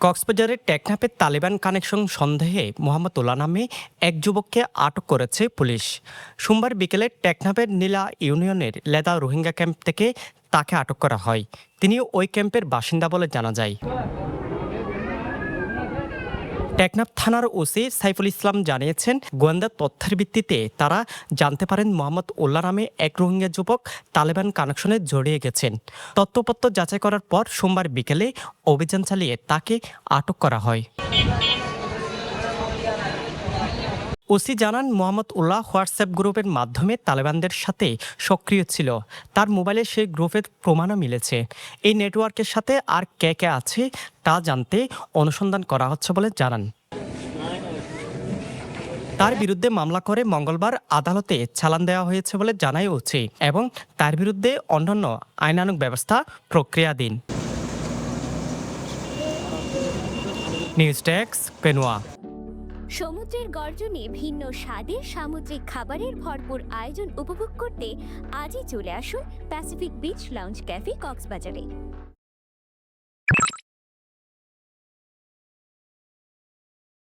কক্সবাজারের টেকনাফে তালেবান কানেকশন সন্দেহে মোহাম্মদ উল্লাহ নামে এক যুবককে আটক করেছে পুলিশ। সোমবার বিকেলে টেকনাফের নীলা ইউনিয়নের লেদা রোহিঙ্গা ক্যাম্প থেকে তাকে আটক করা হয়। তিনি ওই ক্যাম্পের বাসিন্দা বলে জানা যায়। টেকনাফ থানার ওসি সাইফুল ইসলাম জানিয়েছেন, গোয়েন্দা তথ্যের ভিত্তিতে তারা জানতে পারেন মোহাম্মদ উল্লাহ নামে এক রোহিঙ্গা যুবক তালেবান কানেকশনে জড়িয়ে গেছেন। তথ্যপত্র যাচাই করার পর সোমবার বিকেলে অভিযান চালিয়ে তাকে আটক করা হয়। ওসি জানান, মোহাম্মদ উল্লাহ হোয়াটসঅ্যাপ গ্রুপের মাধ্যমে তালেবানদের সাথে সক্রিয় ছিল। তার মোবাইলে সেই গ্রুপের প্রমাণও মিলেছে। এই নেটওয়ার্কের সাথে আর কে কে আছে তা জানতে অনুসন্ধান করা হচ্ছে বলে জানান। তার বিরুদ্ধে মামলা করে মঙ্গলবার আদালতে চালান দেওয়া হয়েছে বলে জানায় ওসি, এবং তার বিরুদ্ধে অন্যান্য আইনানুগ ব্যবস্থা প্রক্রিয়াধীন। News desk, পেনুয়া। সমুদ্রের গর্জনে ভিন্ন স্বাদের সামুদ্রিক খাবারের ভরপুর আয়োজন উপভোগ করতে আজই চলে আসুন প্যাসিফিক বিচ লাউঞ্জ ক্যাফে কক্সবাজারে।